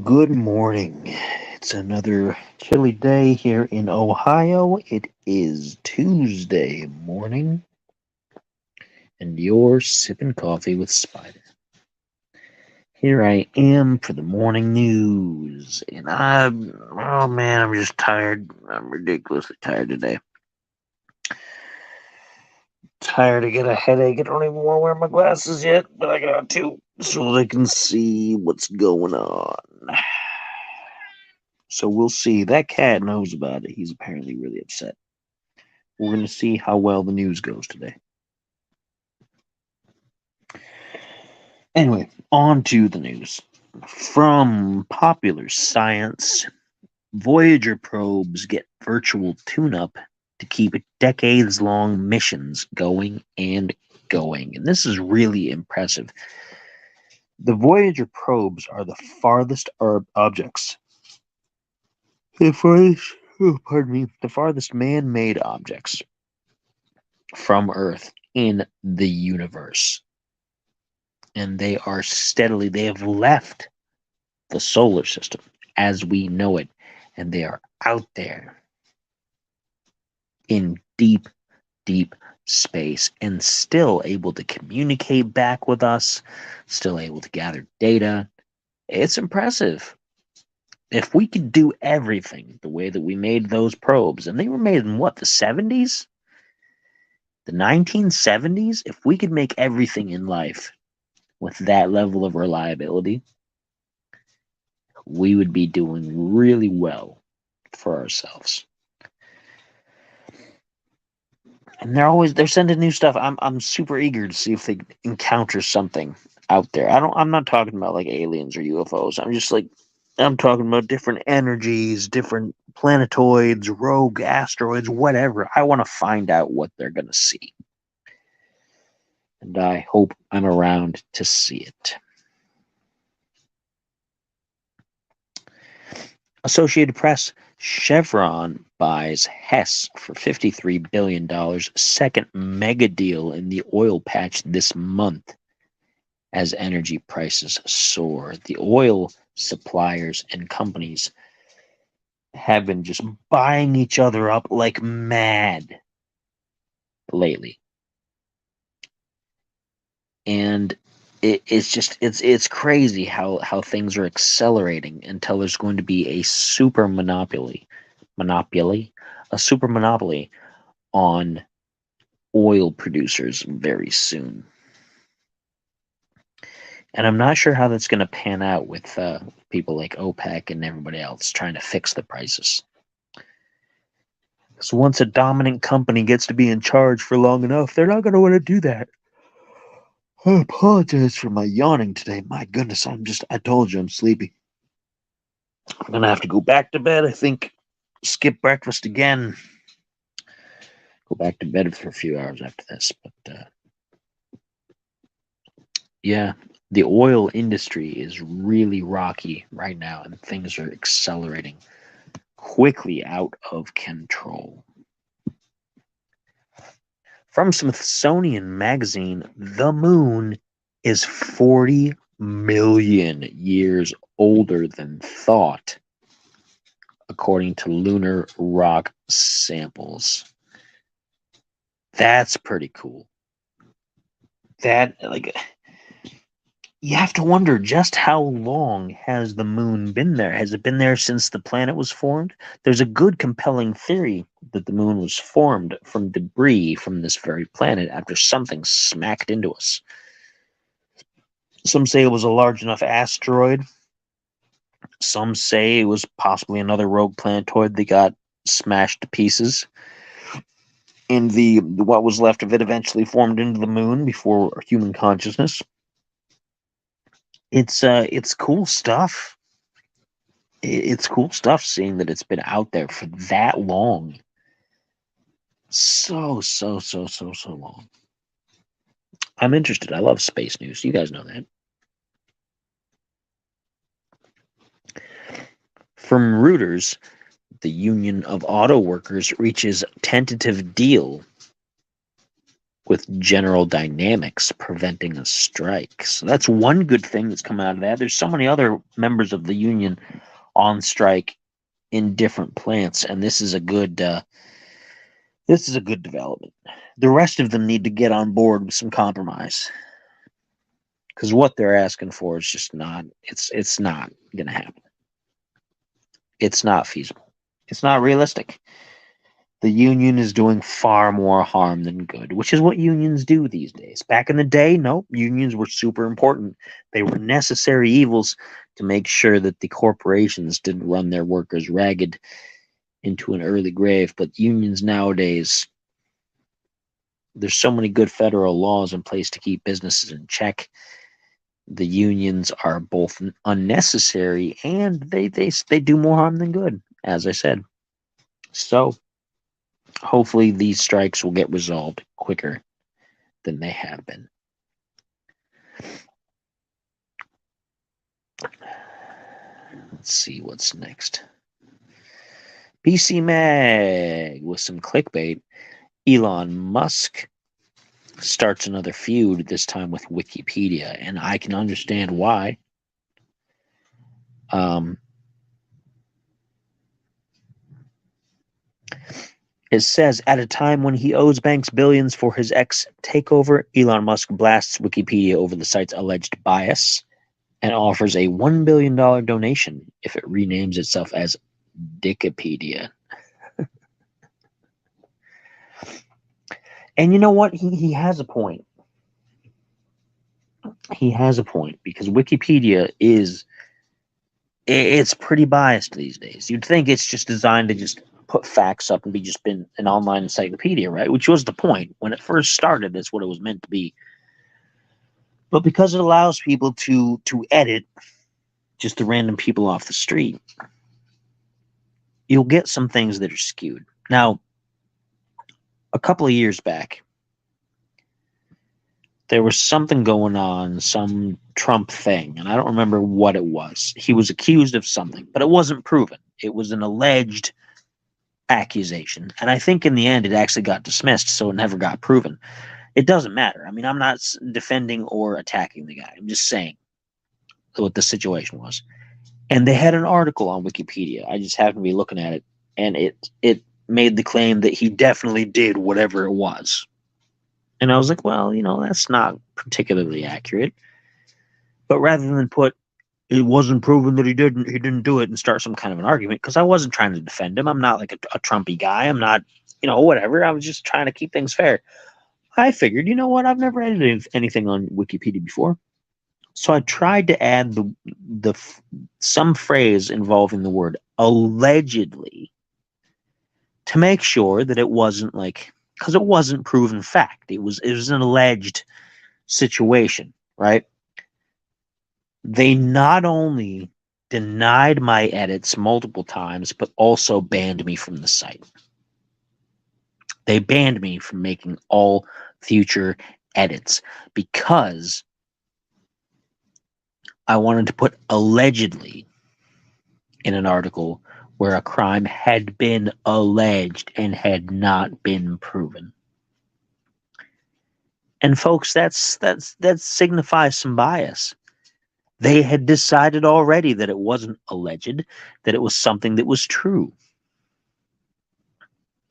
Good morning. It's another chilly day here in Ohio. It is Tuesday morning, and you're sipping coffee with Spider. Here I am for the morning news, and oh man, I'm just tired. I'm ridiculously tired today. Tired, I get a headache. I don't even want to wear my glasses yet, but I got to so they can see what's going on. So we'll see. That cat knows about it. He's apparently really upset. We're going to see how well the news goes today. Anyway, on to the news. From Popular Science, Voyager probes get virtual tune-up to keep decades-long missions going and going. And this is really impressive. The Voyager probes are the farthest objects. The farthest man-made objects from Earth in the universe. And they have left the solar system as we know it, and they are out there in deep, deep space and still able to communicate back with us, still able to gather data. It's impressive. If we could do everything the way that we made those probes, and they were made in what, the 70s? The 1970s? If we could make everything in life with that level of reliability, we would be doing really well for ourselves. And they're sending new stuff. I'm super eager to see if they encounter something out there. I'm not talking about like aliens or UFOs. I'm talking about different energies, different planetoids, rogue asteroids, whatever. I want to find out what they're going to see. And I hope I'm around to see it. Associated Press, Chevron buys Hess for $53 billion, second mega deal in the oil patch this month as energy prices soar. The oil suppliers and companies have been just buying each other up like mad lately. And it's crazy how things are accelerating until there's going to be a super monopoly on oil producers very soon. And I'm not sure how that's going to pan out with people like OPEC and everybody else trying to fix the prices. Because once a dominant company gets to be in charge for long enough, they're not going to want to do that. I apologize for my yawning today. My goodness, I told you I'm sleepy. I'm going to have to go back to bed, I think. Skip breakfast again. Go back to bed for a few hours after this. But, yeah, the oil industry is really rocky right now, and things are accelerating quickly out of control. From Smithsonian Magazine, the moon is 40 million years older than thought, according to lunar rock samples. That's pretty cool. You have to wonder just how long has the moon been there? Has it been there since the planet was formed? There's a good, compelling theory that the moon was formed from debris from this very planet after something smacked into us. Some say it was a large enough asteroid. Some say it was possibly another rogue planetoid that got smashed to pieces. And what was left of it eventually formed into the moon before human consciousness. It's cool stuff. It's cool stuff seeing that it's been out there for that long. So long. I'm interested. I love space news. You guys know that. From Reuters, the Union of Auto Workers reaches tentative deal with General Dynamics preventing a strike. So that's one good thing that's come out of that. There's so many other members of the union on strike in different plants, and this is a good development. The rest of them need to get on board with some compromise, because what they're asking for is just not. It's not going to happen. It's not feasible. It's not realistic. The union is doing far more harm than good, which is what unions do these days. Back in the day, nope, unions were super important. They were necessary evils to make sure that the corporations didn't run their workers ragged into an early grave. But unions nowadays, there's so many good federal laws in place to keep businesses in check. The unions are both unnecessary and they do more harm than good, as I said. So hopefully these strikes will get resolved quicker than they have been. Let's see what's next. PC Mag with some clickbait. Elon Musk starts another feud, this time with Wikipedia, and I can understand why. It says, at a time when he owes banks billions for his takeover, Elon Musk blasts Wikipedia over the site's alleged bias and offers a $1 billion donation if it renames itself as Dickipedia. And you know what? He has a point. He has a point, because Wikipedia it's pretty biased these days. You'd think it's just designed to just put facts up and be just been an online encyclopedia, right? Which was the point. When it first started, that's what it was meant to be. But because it allows people to edit just the random people off the street, you'll get some things that are skewed. Now, a couple of years back, there was something going on, some Trump thing, and I don't remember what it was. He was accused of something, but it wasn't proven. It was an alleged accusation, and I think in the end it actually got dismissed, so it never got proven. It doesn't matter. I mean, I'm not defending or attacking the guy. I'm just saying what the situation was. And they had an article on Wikipedia. I just happened to be looking at it, and it made the claim that he definitely did whatever it was. And I was like, well, that's not particularly accurate. But rather than put, it wasn't proven that he didn't do it, and start some kind of an argument, because I wasn't trying to defend him. I'm not like a Trumpy guy. I'm not, whatever. I was just trying to keep things fair. I figured, you know what? I've never edited anything on Wikipedia before. So I tried to add some phrase involving the word allegedly to make sure that it wasn't because it wasn't proven fact. It was an alleged situation, right? They not only denied my edits multiple times, but also banned me from the site. They banned me from making all future edits because I wanted to put allegedly in an article where a crime had been alleged and had not been proven. And folks, that signifies some bias. They had decided already that it wasn't alleged, that it was something that was true.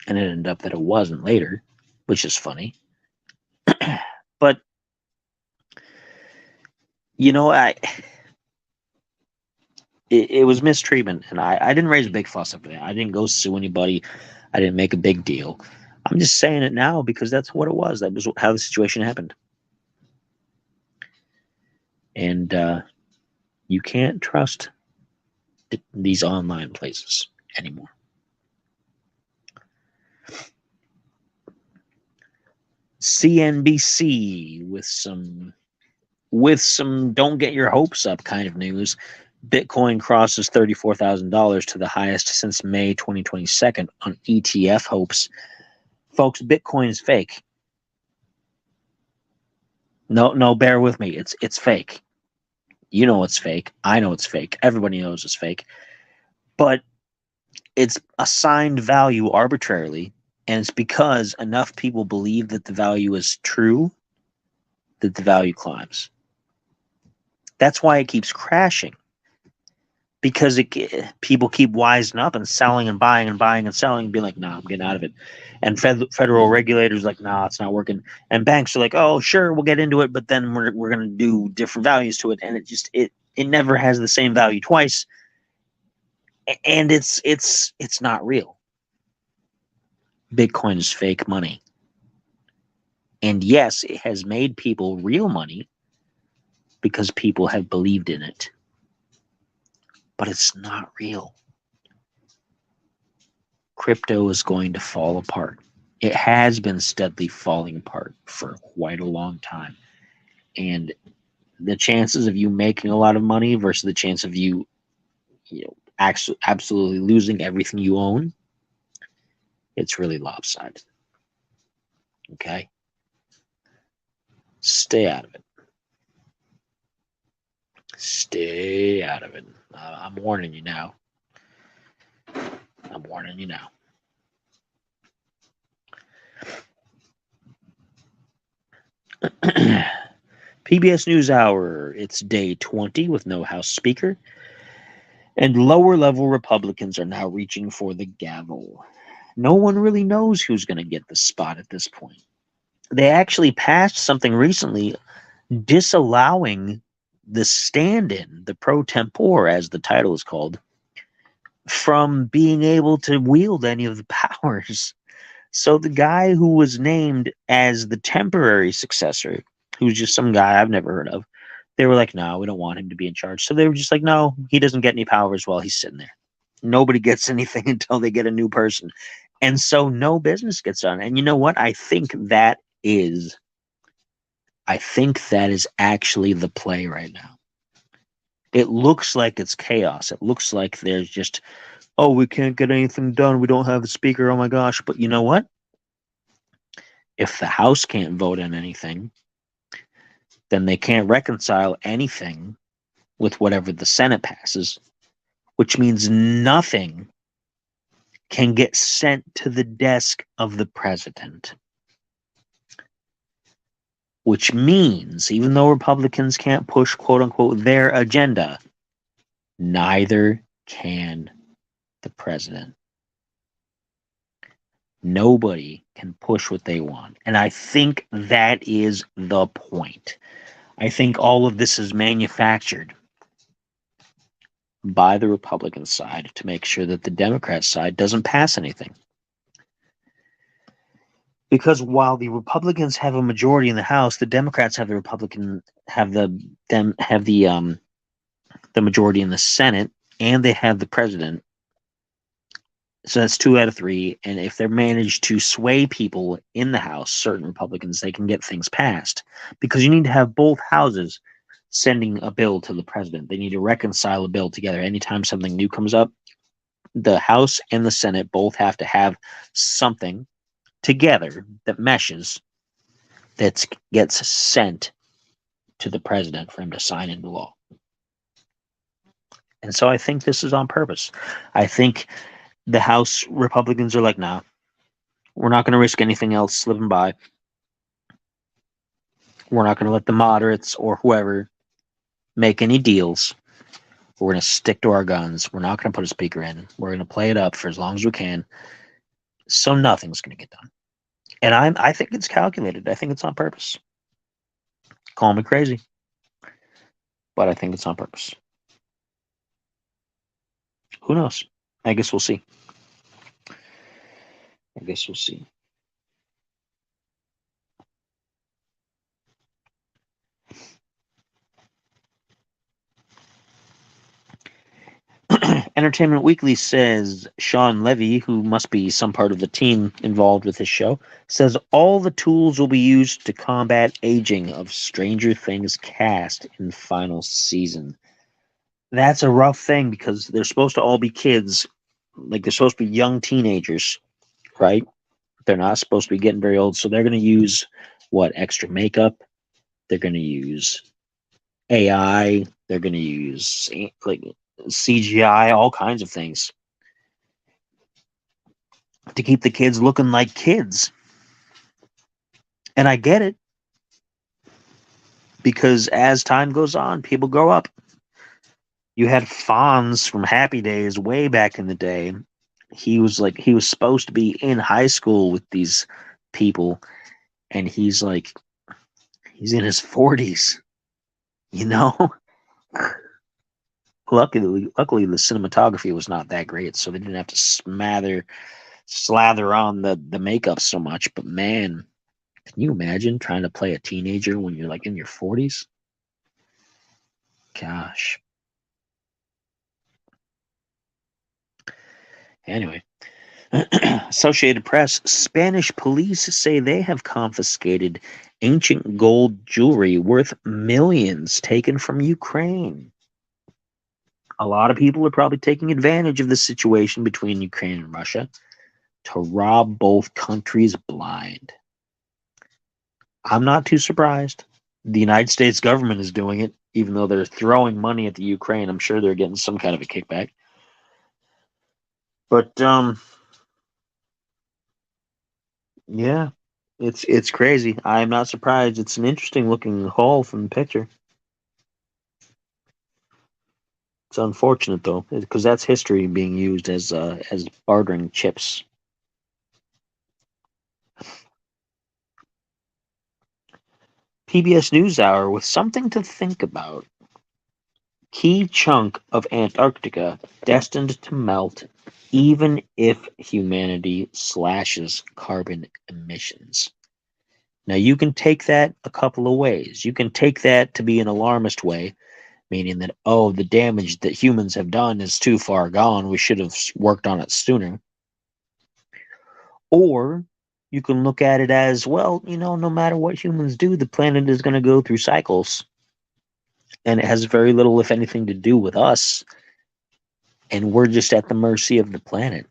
And it ended up that it wasn't later, which is funny. But, it was mistreatment, and I didn't raise a big fuss over that. I didn't go sue anybody. I didn't make a big deal. I'm just saying it now because that's what it was. That was how the situation happened. And you can't trust these online places anymore. CNBC with some don't get your hopes up kind of news. Bitcoin crosses $34,000 to the highest since May 2022 on ETF hopes. Folks, Bitcoin is fake. No, bear with me. It's fake. You know it's fake. I know it's fake. Everybody knows it's fake. But it's assigned value arbitrarily And it's because enough people believe that the value is true that the value climbs. That's why it keeps crashing. Because people keep wising up and selling and buying and buying and selling and being like, nah, I'm getting out of it. And federal regulators are like, nah, it's not working. And banks are like, oh, sure, we'll get into it, but then we're going to do different values to it. And it never has the same value twice. And it's not real. Bitcoin is fake money. And yes, it has made people real money because people have believed in it. But it's not real. Crypto is going to fall apart. It has been steadily falling apart for quite a long time. And the chances of you making a lot of money versus the chance of you absolutely losing everything you own, it's really lopsided. Okay? Stay out of it. Stay out of it. I'm warning you now. I'm warning you now. PBS NewsHour, it's day 20 with no House Speaker. And lower-level Republicans are now reaching for the gavel. No one really knows who's going to get the spot at this point. They actually passed something recently disallowing the stand-in, the pro tempore, as the title is called, from being able to wield any of the powers. So the guy who was named as the temporary successor, who's just some guy I've never heard of, they were like, no, we don't want him to be in charge. So they were just like, no, he doesn't get any powers while he's sitting there. Nobody gets anything until they get a new person. And so no business gets done. And you know what? I think that is actually the play right now. It looks like it's chaos. It looks like there's just, oh, we can't get anything done. We don't have a speaker. Oh my gosh. But you know what? If the House can't vote on anything, then they can't reconcile anything with whatever the Senate passes, which means nothing can get sent to the desk of the president. Which means, even though Republicans can't push, quote unquote, their agenda, neither can the president. Nobody can push what they want. And I think that is the point. I think all of this is manufactured by the Republican side to make sure that the Democrat side doesn't pass anything. Because while the Republicans have a majority in the House, the Democrats have the majority in the Senate, and they have the president. So that's 2 out of 3. And if they're managed to sway people in the House, certain Republicans, they can get things passed. Because you need to have both houses sending a bill to the president. They need to reconcile a bill together. Anytime something new comes up, the House and the Senate both have to have something together that meshes, that gets sent to the president for him to sign into law. And so I think this is on purpose. I think the House Republicans are like, nah, we're not going to risk anything else slipping by. We're not going to let the moderates or whoever make any deals. We're going to stick to our guns. We're not going to put a speaker in. We're going to play it up for as long as we can. So nothing's going to get done. And I think it's calculated. I think it's on purpose. Call me crazy, but I think it's on purpose. Who knows? I guess we'll see. Entertainment Weekly says Sean Levy, who must be some part of the team involved with this show, says all the tools will be used to combat aging of Stranger Things cast in final season. That's a rough thing because they're supposed to all be kids. Like, they're supposed to be young teenagers, right? They're not supposed to be getting very old. So they're going to use, extra makeup. They're going to use AI. They're going to use, CGI, all kinds of things. to keep the kids looking like kids. And I get it, because as time goes on, people grow up. You had Fonz from Happy Days way back in the day. He was supposed to be in high school with these people, and he's in his 40s, you know? Luckily the cinematography was not that great, so they didn't have to slather on the makeup so much. But man, can you imagine trying to play a teenager when you're like in your 40s? Gosh. Anyway, Associated Press, Spanish police say they have confiscated ancient gold jewelry worth millions taken from Ukraine. A lot of people are probably taking advantage of the situation between Ukraine and Russia to rob both countries blind. I'm not too surprised. The United States government is doing it, even though they're throwing money at the Ukraine. I'm sure they're getting some kind of a kickback. But yeah, it's crazy. I'm not surprised. It's an interesting looking haul from the picture. It's unfortunate though, because that's history being used as bartering chips. PBS NewsHour with something to think about. Key chunk of Antarctica destined to melt even if humanity slashes carbon emissions. Now, you can take that a couple of ways. You can take that to be an alarmist way, meaning that, oh, the damage that humans have done is too far gone. We should have worked on it sooner. Or you can look at it as, well, no matter what humans do, the planet is going to go through cycles. And it has very little, if anything, to do with us. And we're just at the mercy of the planet,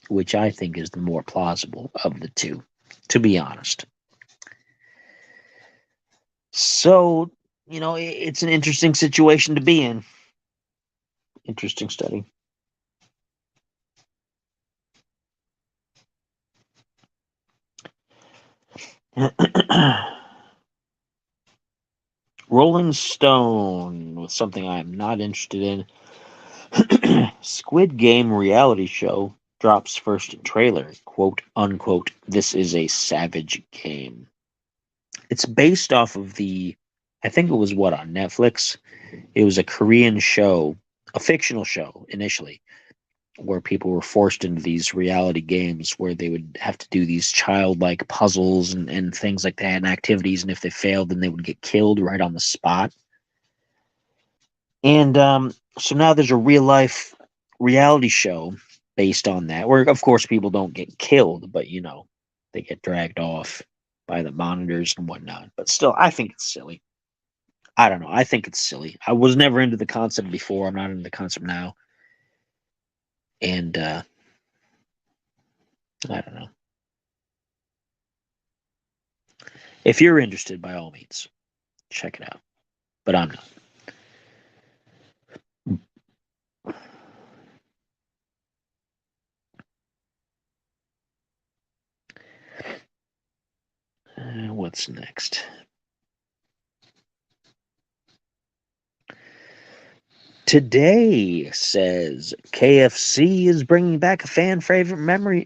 which I think is the more plausible of the two, to be honest. So, it's an interesting situation to be in. Interesting study. Rolling Stone with something I am not interested in. Squid Game reality show drops first trailer. Quote unquote, this is a savage game. It's based off of I think it was what, on Netflix? It was a Korean show, a fictional show initially, where people were forced into these reality games where they would have to do these childlike puzzles and things like that and activities. And if they failed, then they would get killed right on the spot. And so now there's a real life reality show based on that, where of course people don't get killed, but they get dragged off by the monitors and whatnot. But still, I think it's silly. I don't know. I think it's silly. I was never into the concept before. I'm not into the concept now. And I don't know. If you're interested, by all means, check it out. But I'm not. What's next? Today says KFC is bringing back a fan favorite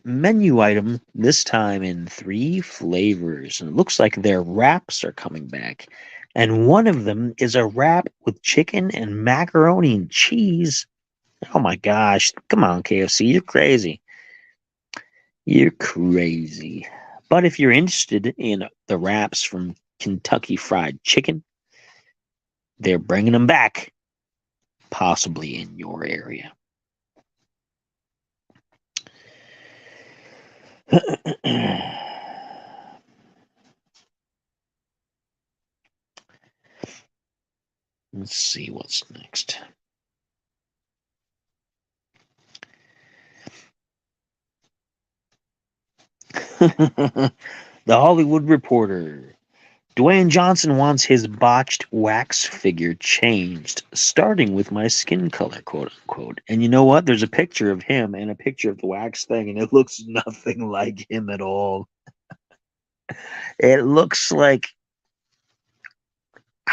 menu item, this time in 3 flavors. And it looks like their wraps are coming back. And one of them is a wrap with chicken and macaroni and cheese. Oh my gosh. Come on, KFC. You're crazy. You're crazy. But if you're interested in the wraps from Kentucky Fried Chicken, they're bringing them back, possibly in your area. Let's see what's next. The Hollywood Reporter. Dwayne Johnson wants his botched wax figure changed, starting with my skin color, quote unquote. And you know what? There's a picture of him and a picture of the wax thing, and it looks nothing like him at all. It looks like,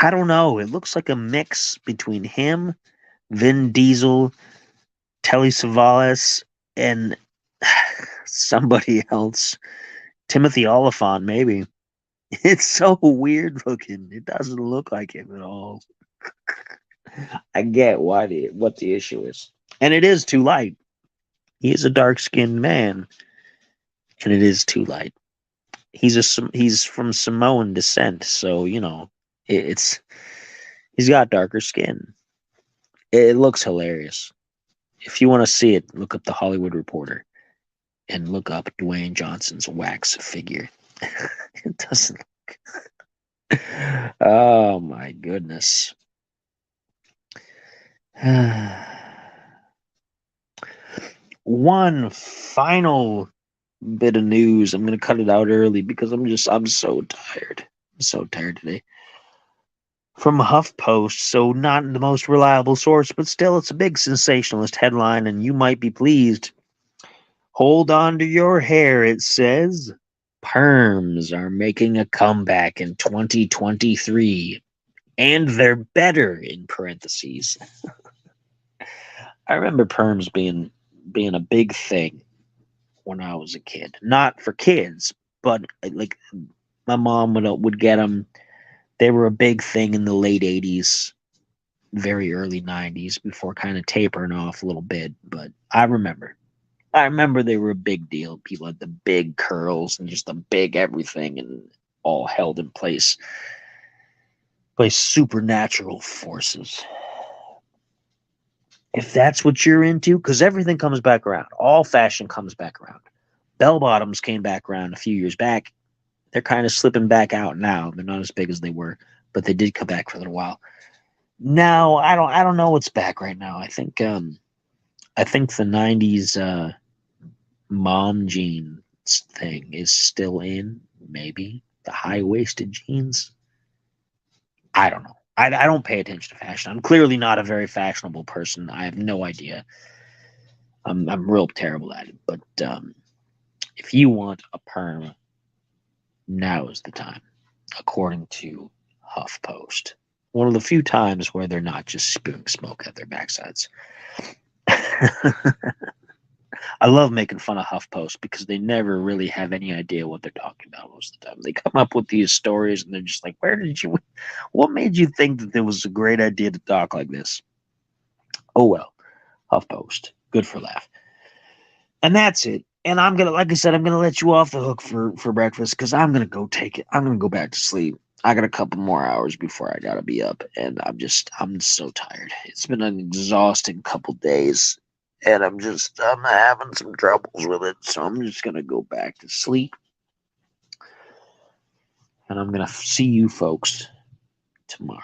I don't know, it looks like a mix between him, Vin Diesel, Telly Savalas, and somebody else. Timothy Oliphant, maybe. It's so weird looking. It doesn't look like him at all. I get what the issue is, and it is too light. He is a dark skinned man, and it is too light. He's from Samoan descent, so you know it's he's got darker skin. It looks hilarious. If you want to see it, look up the Hollywood Reporter and look up Dwayne Johnson's wax figure. It doesn't. Oh my goodness. One final bit of news. I'm going to cut it out early because I'm so tired. I'm so tired today. From HuffPost, so not the most reliable source, but still it's a big sensationalist headline, and you might be pleased. Hold on to your hair, it says. Perms are making a comeback in 2023, and they're better, in parentheses. I remember perms being a big thing when I was a kid. Not for kids, but like my mom would get them. They were a big thing in the late 80s, very early 90s before kind of tapering off a little bit, but I remember they were a big deal. People had the big curls and just the big everything and all held in place by supernatural forces. If that's what you're into, because everything comes back around. All fashion comes back around. Bell bottoms came back around a few years back. They're kind of slipping back out now. They're not as big as they were, but they did come back for a little while. Now I don't know what's back right now. I think the '90s mom jeans thing is still in. Maybe the high waisted jeans. I don't know. I don't pay attention to fashion. I'm clearly not a very fashionable person. I have no idea. I'm real terrible at it. But if you want a perm, now is the time, according to HuffPost. One of the few times where they're not just spewing smoke at their backsides. I love making fun of HuffPost because they never really have any idea what they're talking about most of the time. They come up with these stories and they're just like, what made you think that it was a great idea to talk like this? Oh well, HuffPost. Good for a laugh. And that's it. And like I said, I'm gonna let you off the hook for breakfast because I'm gonna go take it. I'm gonna go back to sleep. I got a couple more hours before I gotta be up, and I'm so tired. It's been an exhausting couple days, and I'm having some troubles with it. So I'm just gonna go back to sleep, and I'm gonna see you folks tomorrow.